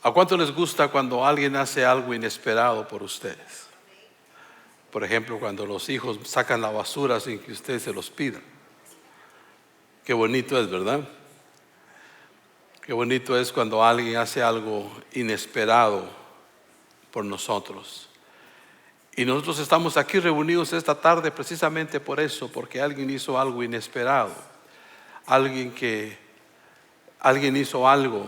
¿A cuánto les gusta cuando alguien hace algo inesperado por ustedes? Por ejemplo, cuando los hijos sacan la basura sin que usted se los pida. Qué bonito es, ¿verdad? Qué bonito es cuando alguien hace algo inesperado por nosotros. Y nosotros estamos aquí reunidos esta tarde precisamente por eso, porque alguien hizo algo inesperado. Alguien hizo algo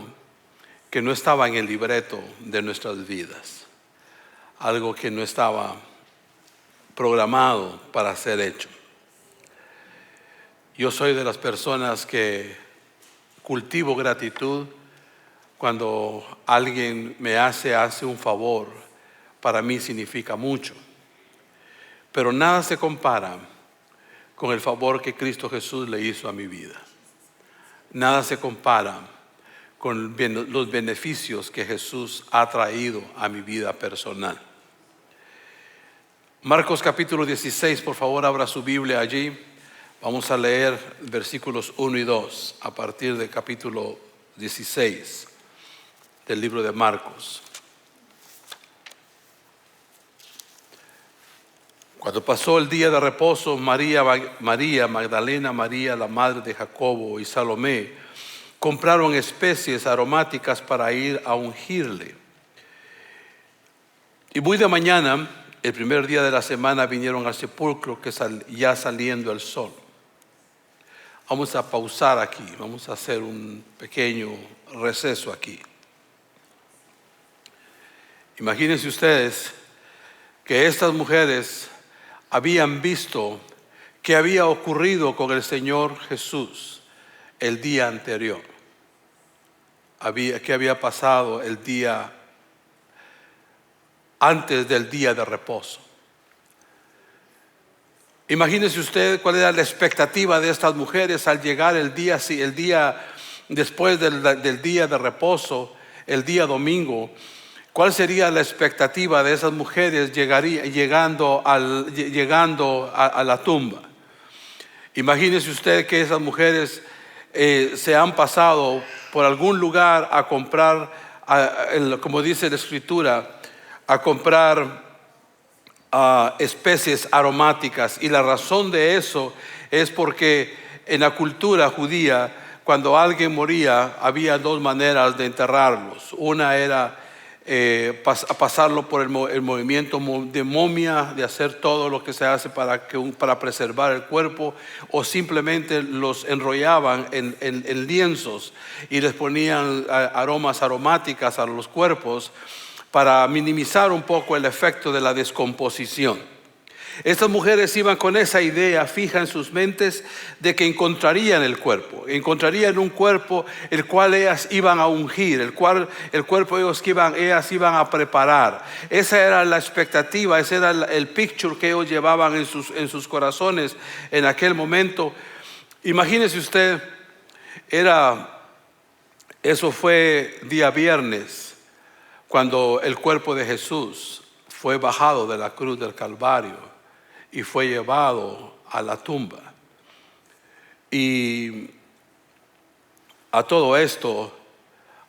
que no estaba en el libreto de nuestras vidas. Algo que no estaba programado para ser hecho. Yo soy de las personas que cultivo gratitud cuando alguien me hace un favor. Para mí significa mucho. Pero nada se compara con el favor que Cristo Jesús le hizo a mi vida. Nada se compara con los beneficios que Jesús ha traído a mi vida personal. Marcos capítulo 16, por favor, abra su Biblia allí. Vamos a leer versículos 1 y 2 a partir del capítulo 16 del libro de Marcos. Cuando pasó el día de reposo, María Magdalena, María, la madre de Jacobo, y Salomé compraron especies aromáticas para ir a ungirle. Y muy de mañana, el primer día de la semana, vinieron al sepulcro ya saliendo el sol. Vamos a pausar aquí, vamos a hacer un pequeño receso aquí. Imagínense ustedes que estas mujeres habían visto qué había ocurrido con el Señor Jesús el día anterior. ¿Qué había pasado el día antes del día de reposo? Imagínese usted cuál era la expectativa de estas mujeres al llegar el día después del día de reposo, el día domingo. ¿Cuál sería la expectativa de esas mujeres llegando a la tumba? Imagínese usted que esas mujeres se han pasado por algún lugar a comprar, como dice la Escritura, a comprar especies aromáticas. Y la razón de eso es porque en la cultura judía, cuando alguien moría, había dos maneras de enterrarlos. Una era pasarlo por el movimiento de momia, de hacer todo lo que se hace para preservar el cuerpo, o simplemente los enrollaban en lienzos y les ponían aromáticas a los cuerpos para minimizar un poco el efecto de la descomposición. Estas mujeres iban con esa idea fija en sus mentes de que encontrarían encontrarían un cuerpo el cual ellas iban a ungir, el cuerpo ellas iban a preparar. Esa era la expectativa, ese era el picture que ellos llevaban en sus corazones en aquel momento. Imagínese usted, eso fue día viernes, cuando el cuerpo de Jesús fue bajado de la cruz del Calvario y fue llevado a la tumba. Y a todo esto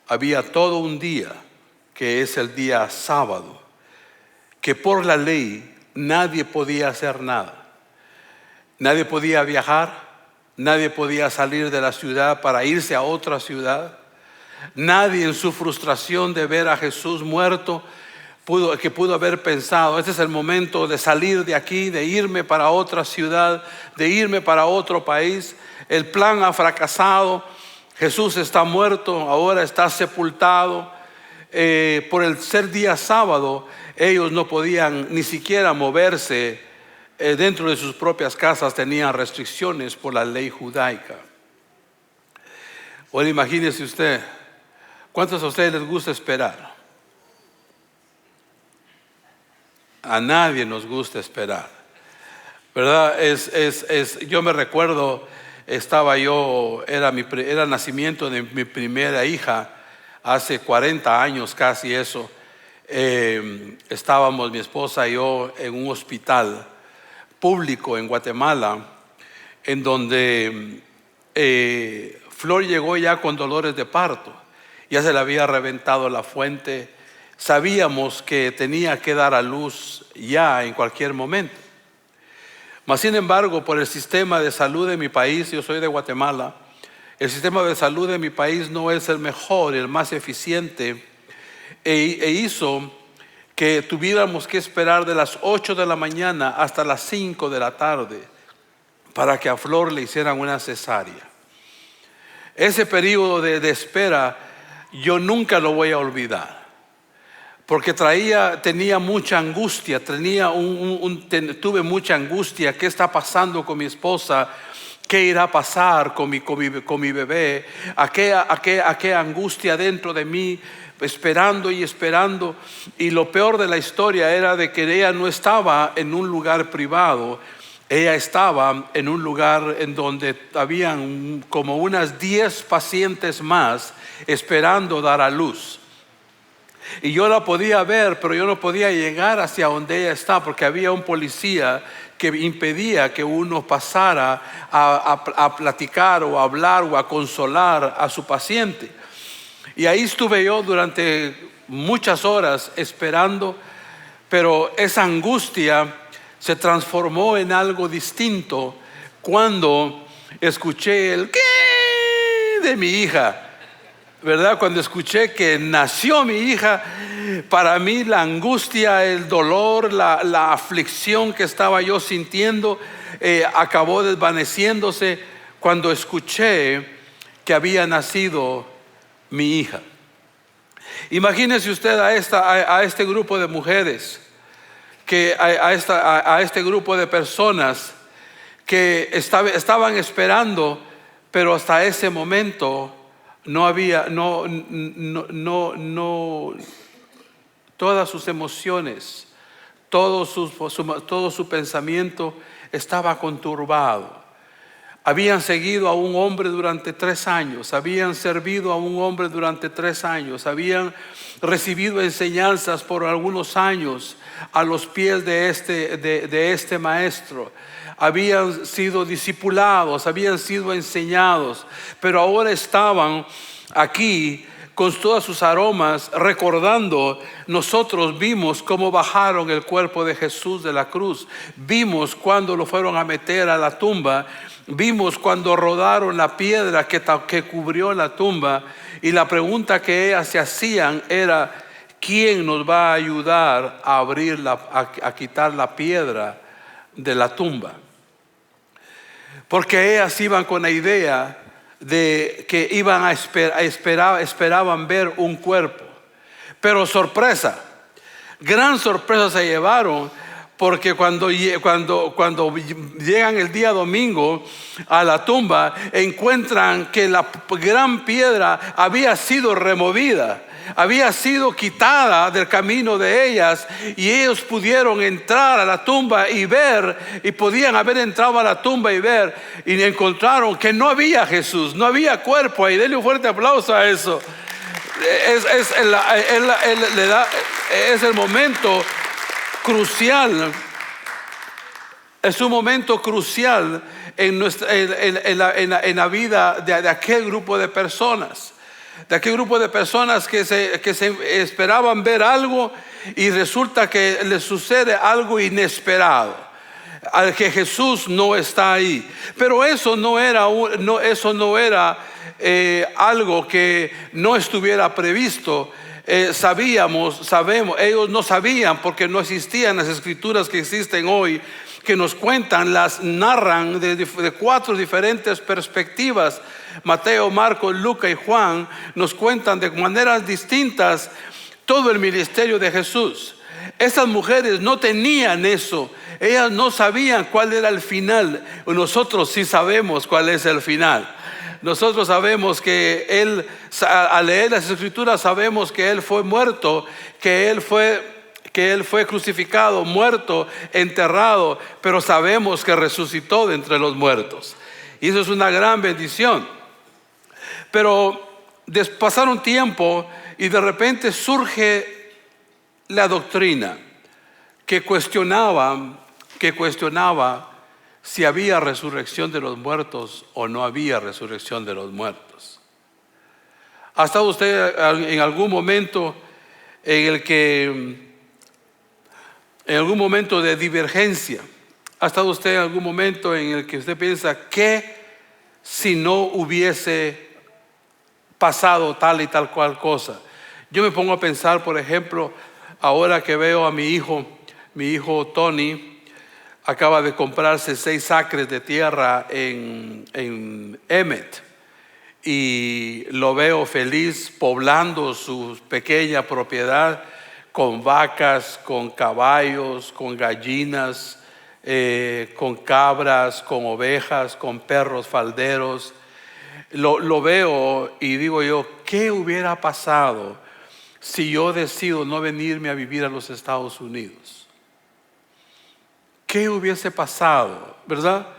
había todo un día, que es el día sábado, que por la ley nadie podía hacer nada. Nadie podía viajar, nadie podía salir de la ciudad para irse a otra ciudad. Nadie en su frustración de ver a Jesús muerto pudo haber pensado: este es el momento de salir de aquí, de irme para otra ciudad, de irme para otro país. El plan ha fracasado, Jesús está muerto, ahora está sepultado. Por el ser día sábado, ellos no podían ni siquiera moverse dentro de sus propias casas, tenían restricciones por la ley judaica. Ahora imagínese usted, ¿cuántos a ustedes les gusta esperar? A nadie nos gusta esperar, ¿verdad? Yo me recuerdo, era el nacimiento de mi primera hija, hace 40 años casi eso. Estábamos mi esposa y yo en un hospital público en Guatemala, en donde Flor llegó ya con dolores de parto. ya se le había reventado la fuente. Sabíamos que tenía que dar a luz ya en cualquier momento. Mas sin embargo, por el sistema de salud de mi país, yo soy de Guatemala, el sistema de salud de mi país no es el mejor, el más eficiente, e hizo que tuviéramos que esperar de las 8 de la mañana hasta las 5 de la tarde para que a Flor le hicieran una cesárea. Ese periodo de espera yo nunca lo voy a olvidar, porque tenía mucha angustia, tuve mucha angustia. ¿Qué está pasando con mi esposa? ¿Qué irá a pasar con mi bebé? ¿A qué angustia dentro de mí? Esperando y esperando. Y lo peor de la historia era de que ella no estaba en un lugar privado. Ella estaba en un lugar en donde habían como unas 10 pacientes más esperando dar a luz. Y yo la podía ver, pero yo no podía llegar hacia donde ella está, porque había un policía que impedía que uno pasara a platicar o a hablar o a consolar a su paciente. Y ahí estuve yo durante muchas horas esperando, pero esa angustia se transformó en algo distinto cuando escuché el ¿qué? De mi hija. ¿Verdad? Cuando escuché que nació mi hija, para mí la angustia, el dolor, la aflicción que estaba yo sintiendo acabó desvaneciéndose cuando escuché que había nacido mi hija. Imagínese usted a este grupo de mujeres, a este grupo de personas que estaban esperando, pero hasta ese momento todas sus emociones, todo su pensamiento estaba conturbado. Habían seguido a un hombre durante 3 años, habían servido a un hombre durante 3 años, habían recibido enseñanzas por algunos años a los pies de este maestro. Habían sido discipulados, habían sido enseñados, pero ahora estaban aquí con todos sus aromas recordando. Nosotros vimos cómo bajaron el cuerpo de Jesús de la cruz, vimos cuando lo fueron a meter a la tumba, vimos cuando rodaron la piedra que cubrió la tumba, y la pregunta que ellas se hacían era: ¿quién nos va a ayudar a a quitar la piedra de la tumba? Porque ellas iban con la idea de que iban esperaban ver un cuerpo. Pero sorpresa, gran sorpresa se llevaron, porque cuando llegan el día domingo a la tumba, encuentran que la gran piedra había sido removida, había sido quitada del camino de ellas, y ellos pudieron entrar a la tumba y ver, y podían haber entrado a la tumba y ver, y encontraron que no había Jesús, no había cuerpo. Y denle un fuerte aplauso a eso. Es el momento crucial. Es un momento crucial en la vida de aquel grupo de personas. De aquel grupo de personas que se esperaban ver algo, y resulta que les sucede algo inesperado, al que Jesús no está ahí. Pero eso no era algo que no estuviera previsto. Sabemos, ellos no sabían, porque no existían las escrituras que existen hoy, que nos cuentan, las narran de 4 diferentes perspectivas. Mateo, Marcos, Lucas y Juan nos cuentan de maneras distintas todo el ministerio de Jesús. Esas mujeres no tenían eso, ellas no sabían cuál era el final. Nosotros sí sabemos cuál es el final. Nosotros sabemos que Él, al leer las escrituras, sabemos que Él fue muerto, que Él fue crucificado, muerto, enterrado, pero sabemos que resucitó de entre los muertos. Y eso es una gran bendición. Pero pasaron tiempo, y de repente surge la doctrina que cuestionaba si había resurrección de los muertos o no había resurrección de los muertos. ¿Ha estado usted en algún momento en el que, en algún momento de divergencia? ¿Ha estado usted en algún momento en el que usted piensa, ¿qué si no hubiese pasado tal y tal cual cosa? Yo me pongo a pensar, por ejemplo, ahora que veo a mi hijo Tony acaba de comprarse 6 acres de tierra en Emmet, y lo veo feliz poblando su pequeña propiedad con vacas, con caballos, con gallinas, con cabras, con ovejas, con perros falderos. Lo veo y digo yo, ¿qué hubiera pasado si yo decido no venirme a vivir a los Estados Unidos? ¿Qué hubiese pasado, verdad?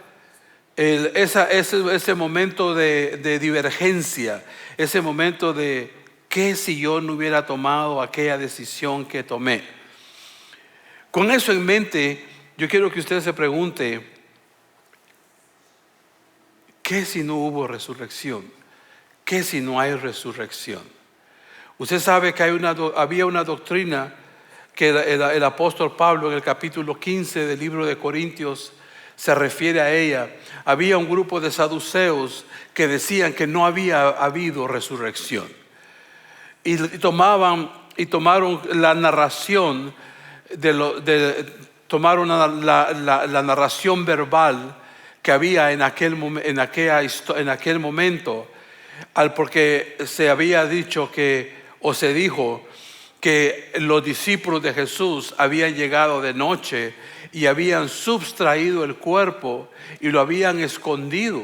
Ese momento de divergencia, ese momento de ¿qué si yo no hubiera tomado aquella decisión que tomé? Con eso en mente, yo quiero que usted se pregunte, ¿qué si no hubo resurrección? ¿Qué si no hay resurrección? Usted sabe que había una doctrina que el apóstol Pablo en el capítulo 15 del libro de Corintios se refiere a ella. Había un grupo de saduceos que decían que no había habido resurrección. Y tomaron la narración tomaron la narración verbal que había en aquel momento, porque se había dicho o se dijo que los discípulos de Jesús habían llegado de noche y habían sustraído el cuerpo y lo habían escondido.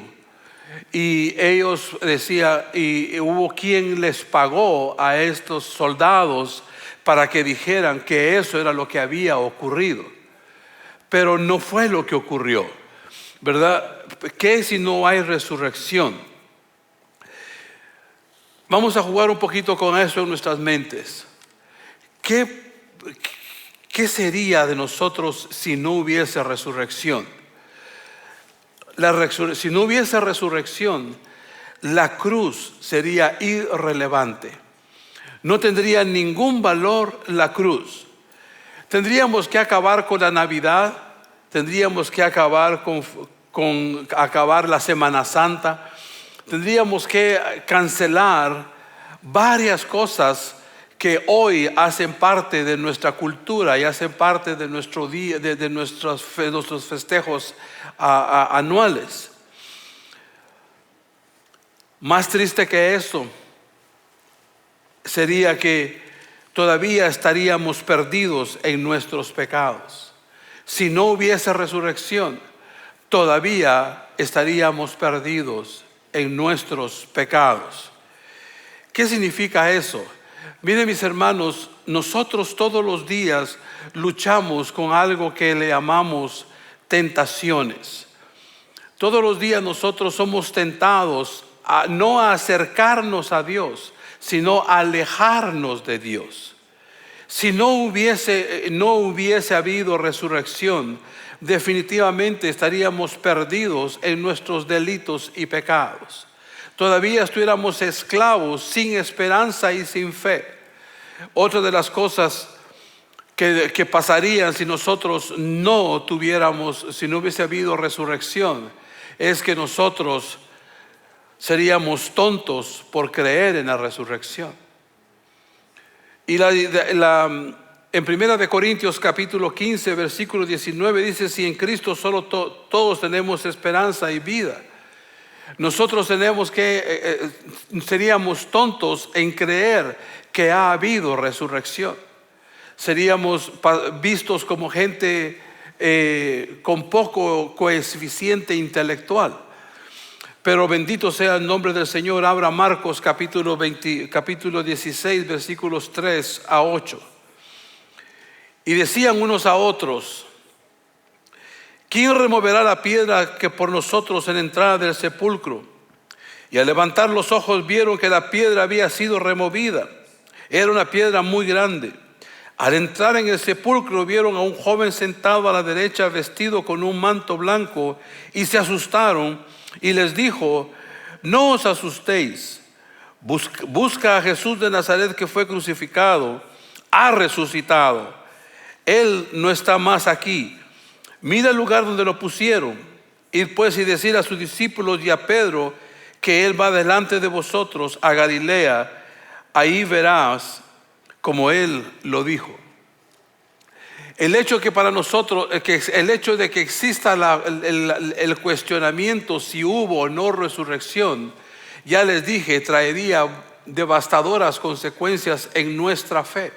Y ellos decían, y hubo quien les pagó a estos soldados para que dijeran que eso era lo que había ocurrido. Pero no fue lo que ocurrió, ¿verdad? ¿Qué si no hay resurrección? Vamos a jugar un poquito con eso en nuestras mentes. ¿Qué sería de nosotros si no hubiese resurrección? Si no hubiese resurrección, la cruz sería irrelevante. No tendría ningún valor la cruz. Tendríamos que acabar con la Navidad, tendríamos que acabar con acabar la Semana Santa, tendríamos que cancelar varias cosas que hoy hacen parte de nuestra cultura y hacen parte de nuestro día, de nuestros festejos anuales. Más triste que eso sería que todavía estaríamos perdidos en nuestros pecados. Si no hubiese resurrección, todavía estaríamos perdidos en nuestros pecados. ¿Qué significa eso? Miren, mis hermanos, nosotros todos los días luchamos con algo que le llamamos tentaciones. Todos los días nosotros somos tentados no a acercarnos a Dios, sino a alejarnos de Dios. Si no hubiese habido resurrección, definitivamente estaríamos perdidos en nuestros delitos y pecados. Todavía estuviéramos esclavos, sin esperanza y sin fe. Otra de las cosas que pasarían si nosotros si no hubiese habido resurrección, es que nosotros seríamos tontos por creer en la resurrección. Y en 1 Corintios capítulo 15 versículo 19 dice: si en Cristo solo todos tenemos esperanza y vida, nosotros seríamos tontos en creer que ha habido resurrección. Seríamos vistos como gente con poco coeficiente intelectual. Pero bendito sea el nombre del Señor. Abra Marcos capítulo 16 versículos 3 a 8. Y decían unos a otros: ¿quién removerá la piedra que por nosotros en la entrada del sepulcro? Y al levantar los ojos vieron que la piedra había sido removida. Era una piedra muy grande. Al entrar en el sepulcro vieron a un joven sentado a la derecha, vestido con un manto blanco, y se asustaron. Y les dijo: no os asustéis, Busca a Jesús de Nazaret que fue crucificado, ha resucitado. Él no está más aquí. Mira el lugar donde lo pusieron. Ir pues y decir a sus discípulos y a Pedro que Él va delante de vosotros a Galilea. Ahí verás como Él lo dijo. El hecho que para nosotros, el hecho de que exista el cuestionamiento si hubo o no resurrección, ya les dije, traería devastadoras consecuencias en nuestra fe.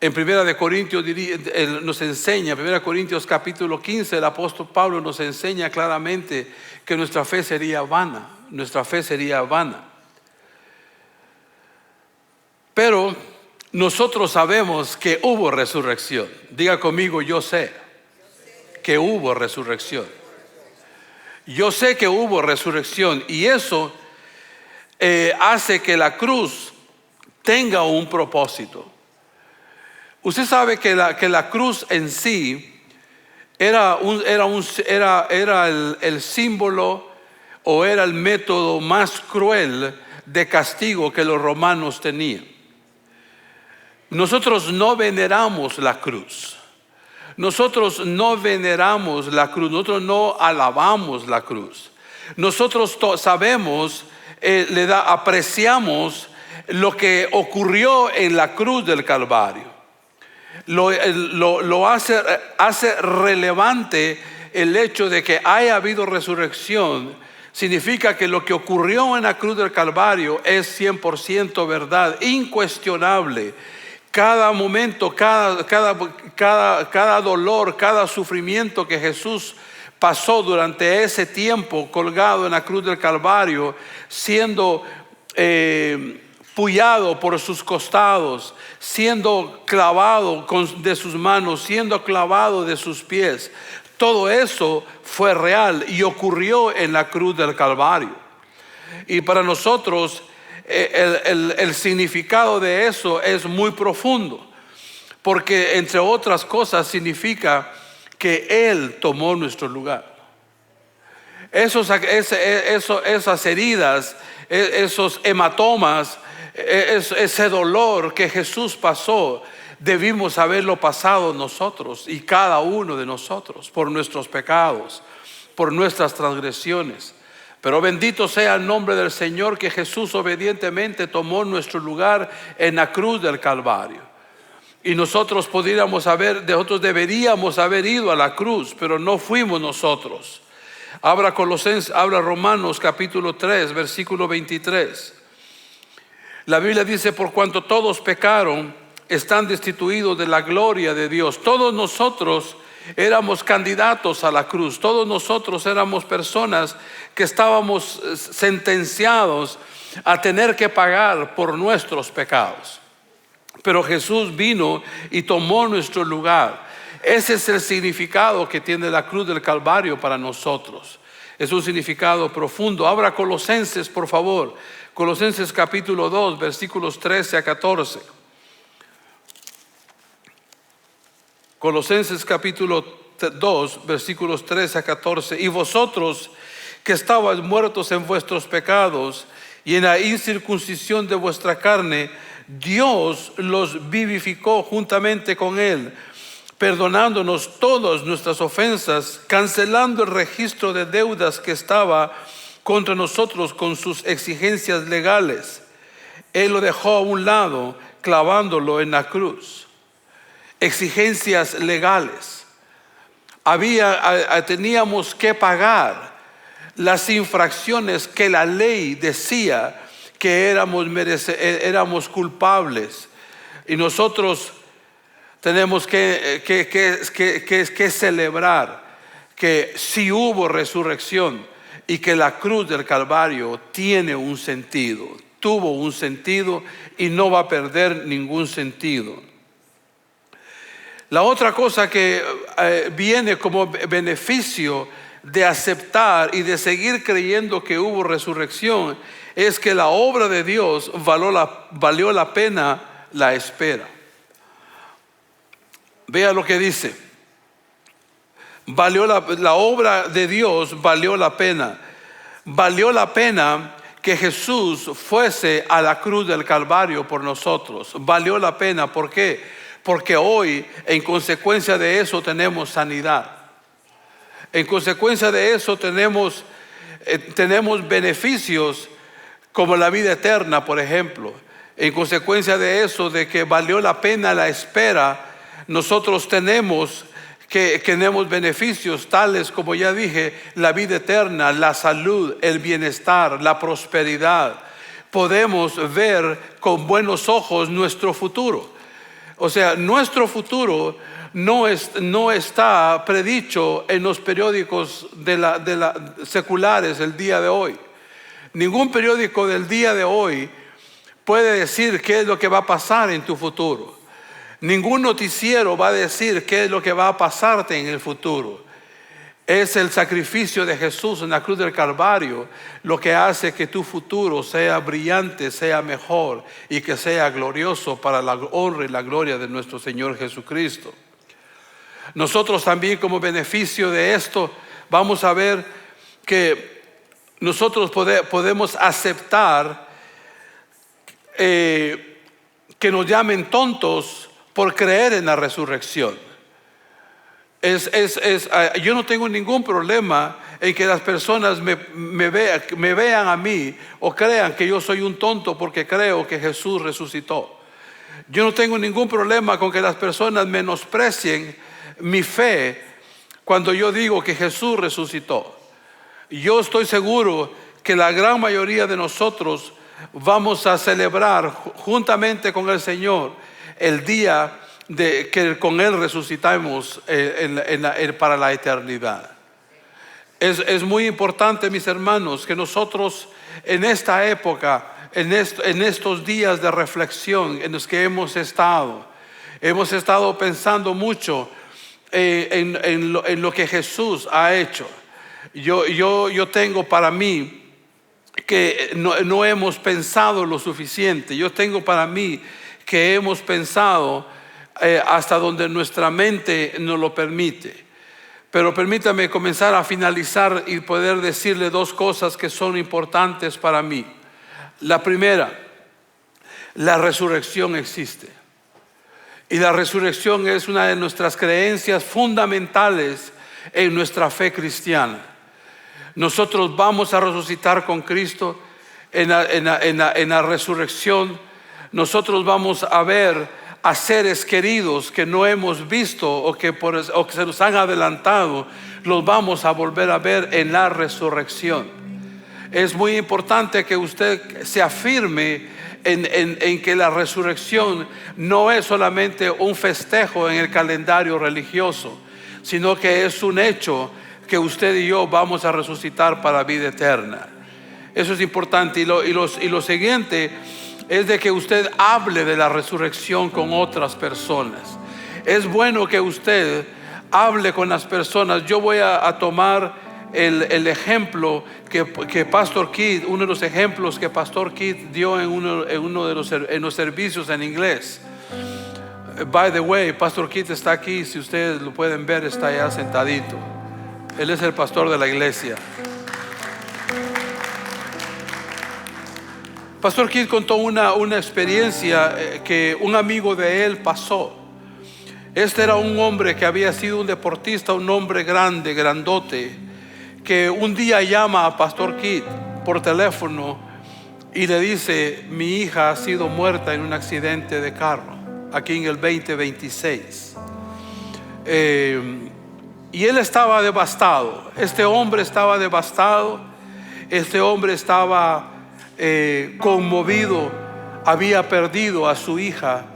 En 1 Corintios nos enseña, 1 Corintios capítulo 15, el apóstol Pablo nos enseña claramente que nuestra fe sería vana. Nuestra fe sería vana. Pero nosotros sabemos que hubo resurrección. Diga conmigo, yo sé que hubo resurrección. Yo sé que hubo resurrección y eso hace que la cruz tenga un propósito. Usted sabe que la cruz en sí era el símbolo o era el método más cruel de castigo que los romanos tenían. Nosotros no veneramos la cruz. Nosotros no veneramos la cruz. Nosotros no alabamos la cruz. Nosotros apreciamos lo que ocurrió en la cruz del Calvario. Lo hace relevante el hecho de que haya habido resurrección. Significa que lo que ocurrió en la cruz del Calvario es 100% verdad, incuestionable. Cada momento, cada dolor, cada sufrimiento que Jesús pasó durante ese tiempo colgado en la cruz del Calvario, siendo pullado por sus costados, siendo clavado de sus manos, siendo clavado de sus pies. Todo eso fue real y ocurrió en la cruz del Calvario. Y para nosotros el significado de eso es muy profundo, porque entre otras cosas significa que Él tomó nuestro lugar. Esas heridas, esos hematomas, ese dolor que Jesús pasó, debimos haberlo pasado nosotros y cada uno de nosotros por nuestros pecados, por nuestras transgresiones. Pero bendito sea el nombre del Señor, que Jesús obedientemente tomó nuestro lugar en la cruz del Calvario. Y nosotros deberíamos haber ido a la cruz, pero no fuimos nosotros. Habla Romanos capítulo 3, versículo 23. La Biblia dice: por cuanto todos pecaron, están destituidos de la gloria de Dios. Todos nosotros éramos candidatos a la cruz. Todos nosotros éramos personas que estábamos sentenciados a tener que pagar por nuestros pecados. Pero Jesús vino y tomó nuestro lugar. Ese es el significado que tiene la cruz del Calvario para nosotros. Es un significado profundo. Abra Colosenses, por favor. Colosenses capítulo 2, versículos 13 a 14. Colosenses capítulo 2, versículos 13 a 14. Y vosotros que estabais muertos en vuestros pecados y en la incircuncisión de vuestra carne, Dios los vivificó juntamente con Él, perdonándonos todas nuestras ofensas, cancelando el registro de deudas que estaba contra nosotros con sus exigencias legales. Él lo dejó a un lado, clavándolo en la cruz. Exigencias legales. Teníamos que pagar las infracciones que la ley decía que éramos culpables. Y nosotros tenemos que celebrar que sí hubo resurrección y que la cruz del Calvario tiene un sentido, tuvo un sentido y no va a perder ningún sentido. La otra cosa que viene como beneficio de aceptar y de seguir creyendo que hubo resurrección es que la obra de Dios valió la pena la espera. Vea lo que dice. La obra de Dios valió la pena. Valió la pena que Jesús fuese a la cruz del Calvario por nosotros. Valió la pena. ¿Por qué? Porque hoy, en consecuencia de eso, tenemos sanidad. En consecuencia de eso tenemos beneficios como la vida eterna, por ejemplo. En consecuencia de eso, de que valió la pena la espera, nosotros tenemos beneficios tales como ya dije, la vida eterna, la salud, el bienestar, la prosperidad. Podemos ver con buenos ojos nuestro futuro. O sea, nuestro futuro no está predicho en los periódicos seculares el día de hoy. Ningún periódico del día de hoy puede decir qué es lo que va a pasar en tu futuro. Ningún noticiero va a decir qué es lo que va a pasarte en el futuro. Es el sacrificio de Jesús en la cruz del Calvario lo que hace que tu futuro sea brillante, sea mejor y que sea glorioso para la honra y la gloria de nuestro Señor Jesucristo. Nosotros también, como beneficio de esto, vamos a ver que nosotros podemos aceptar que nos llamen tontos por creer en la resurrección. Yo no tengo ningún problema en que las personas me vean a mí o crean que yo soy un tonto porque creo que Jesús resucitó. Yo no tengo ningún problema con que las personas menosprecien mi fe cuando yo digo que Jesús resucitó. Yo estoy seguro que la gran mayoría de nosotros vamos a celebrar juntamente con el Señor el día de que con Él resucitamos para la eternidad. Es muy importante, mis hermanos, que nosotros en esta época, en estos días de reflexión en los que hemos estado pensando mucho en lo que Jesús ha hecho. Yo tengo para mí que no hemos pensado lo suficiente. Yo tengo para mí que hemos pensado hasta donde nuestra mente nos lo permite. Pero permítame comenzar a finalizar y poder decirle dos cosas que son importantes para mí. La primera, la resurrección existe. Y la resurrección es una de nuestras creencias fundamentales en nuestra fe cristiana. Nosotros vamos a resucitar con Cristo en la resurrección. Nosotros vamos a ver a seres queridos que no hemos visto o que se nos han adelantado. Los vamos a volver a ver en la resurrección. Es muy importante que usted se afirme en que la resurrección no es solamente un festejo en el calendario religioso, sino que es un hecho que usted y yo vamos a resucitar para la vida eterna. Eso es importante. Y lo siguiente es de que usted hable de la resurrección con otras personas. Es bueno que usted hable con las personas. Yo voy a tomar el ejemplo que Pastor Keith, uno de los ejemplos que Pastor Keith dio en los servicios en inglés. By the way, Pastor Keith está aquí. Si ustedes lo pueden ver, está allá sentadito. Él es el pastor de la iglesia. Pastor Keith contó una experiencia que un amigo de él pasó. Este era un hombre que había sido un deportista, un hombre grande, grandote, que un día llama a Pastor Keith por teléfono y le dice: mi hija ha sido muerta en un accidente de carro aquí en el 2026. Y él estaba devastado. Este hombre estaba devastado. Este hombre estaba conmovido. Había perdido a su hija.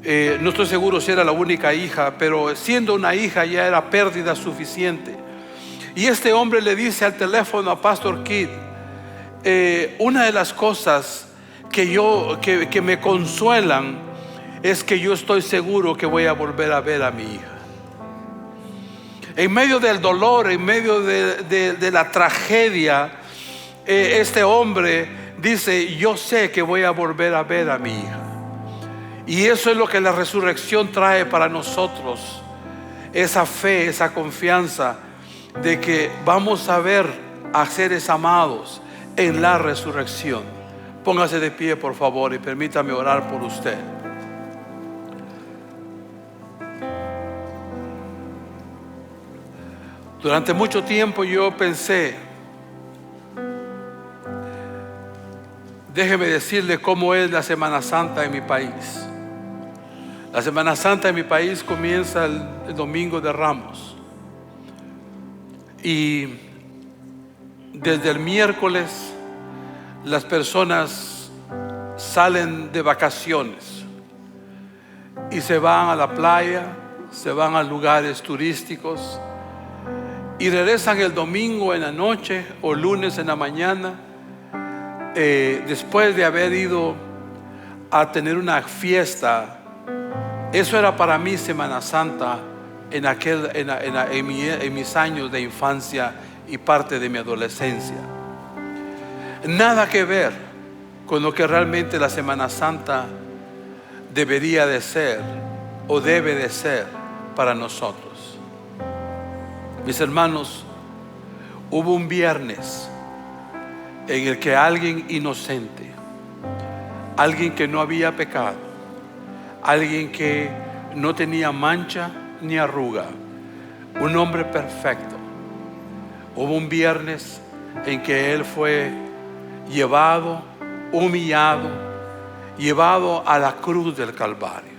No estoy seguro si era la única hija, pero siendo una hija ya era pérdida suficiente. Y este hombre le dice al teléfono a Pastor Keith: una de las cosas que me consuelan es que yo estoy seguro que voy a volver a ver a mi hija. En medio del dolor, en medio de la tragedia, este hombre dice: yo sé que voy a volver a ver a mi hija. Y eso es lo que la resurrección trae para nosotros. Esa fe, esa confianza de que vamos a ver a seres amados en la resurrección. Póngase de pie, por favor, y permítame orar por usted. Durante mucho tiempo yo pensé, déjeme decirle cómo es la Semana Santa en mi país. La Semana Santa en mi país comienza el Domingo de Ramos. Y desde el miércoles las personas salen de vacaciones y se van a la playa, se van a lugares turísticos y regresan el domingo en la noche o lunes en la mañana, después de haber ido a tener una fiesta. Eso era para mí Semana Santa en mis años de infancia y parte de mi adolescencia. Nada que ver con lo que realmente la Semana Santa debería de ser o debe de ser para nosotros. Mis hermanos, hubo un viernes en el que alguien inocente, alguien que no había pecado, alguien que no tenía mancha ni arruga, un hombre perfecto, hubo un viernes en que él fue llevado, humillado, llevado a la cruz del Calvario.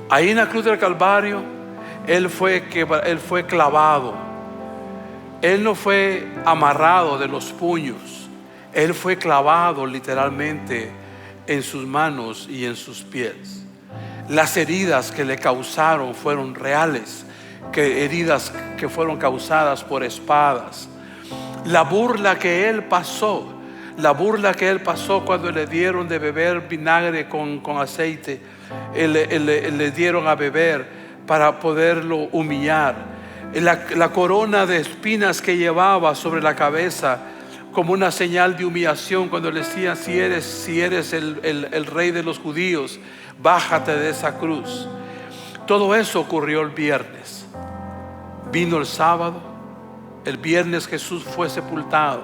Ahí en la cruz del Calvario él fue clavado. Él no fue amarrado de los puños, él fue clavado literalmente en sus manos y en sus pies. Las heridas que le causaron fueron reales, heridas que fueron causadas por espadas. La burla que él pasó cuando le dieron de beber vinagre con aceite, le dieron a beber para poderlo humillar. La corona de espinas que llevaba sobre la cabeza como una señal de humillación, cuando le decían: si eres el rey de los judíos, bájate de esa cruz. Todo eso ocurrió el viernes. Vino el sábado. El viernes Jesús fue sepultado.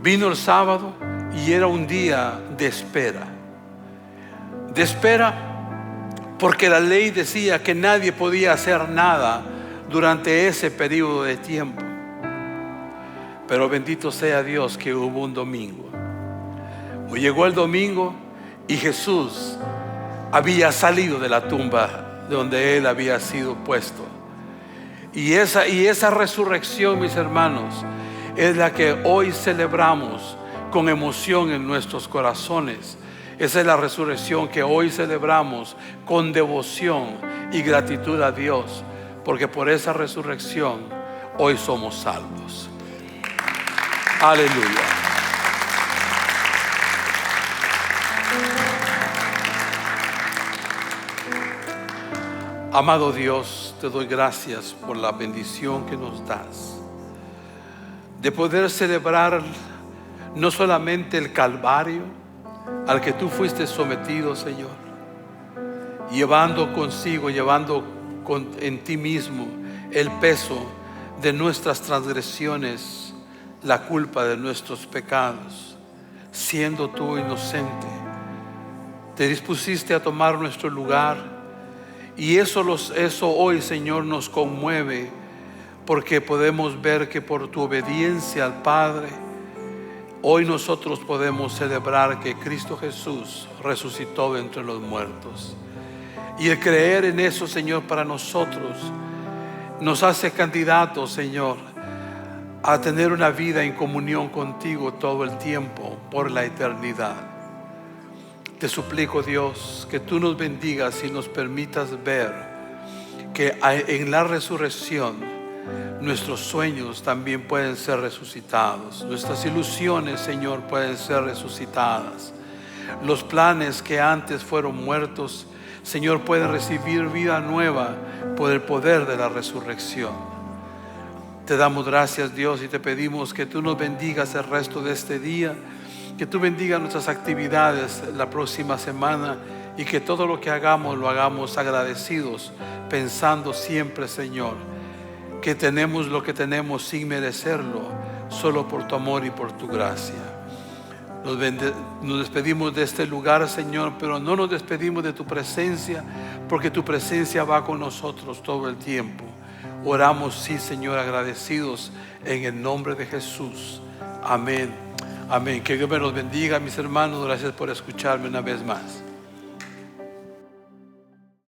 Vino el sábado y era un día de espera. De espera porque la ley decía que nadie podía hacer nada durante ese periodo de tiempo. Pero bendito sea Dios que hubo un domingo. Hoy llegó el domingo y Jesús había salido de la tumba donde Él había sido puesto. Y esa resurrección, mis hermanos, es la que hoy celebramos con emoción en nuestros corazones. Esa es la resurrección que hoy celebramos con devoción y gratitud a Dios, porque por esa resurrección hoy somos salvos. Aleluya. Amado Dios, te doy gracias por la bendición que nos das de poder celebrar no solamente el Calvario al que tú fuiste sometido, Señor, llevando en ti mismo el peso de nuestras transgresiones, la culpa de nuestros pecados. Siendo tú inocente, te dispusiste a tomar nuestro lugar, y eso hoy, Señor, nos conmueve, porque podemos ver que por tu obediencia al Padre, hoy nosotros podemos celebrar que Cristo Jesús resucitó de entre los muertos. Y el creer en eso, Señor, para nosotros nos hace candidatos, Señor, a tener una vida en comunión contigo todo el tiempo, por la eternidad. Te suplico, Dios, que tú nos bendigas y nos permitas ver que en la resurrección nuestros sueños también pueden ser resucitados. Nuestras ilusiones, Señor, pueden ser resucitadas. Los planes que antes fueron muertos, Señor, pueden recibir vida nueva por el poder de la resurrección. Te damos gracias, Dios, y te pedimos que tú nos bendigas el resto de este día, que tú bendigas nuestras actividades la próxima semana, y que todo lo que hagamos lo hagamos agradecidos, pensando siempre, Señor, que tenemos lo que tenemos sin merecerlo, solo por tu amor y por tu gracia. Nos despedimos de este lugar, Señor, pero no nos despedimos de tu presencia, porque tu presencia va con nosotros todo el tiempo. Oramos, sí, Señor, agradecidos en el nombre de Jesús. Amén. Amén. Que Dios me los bendiga, mis hermanos. Gracias por escucharme una vez más.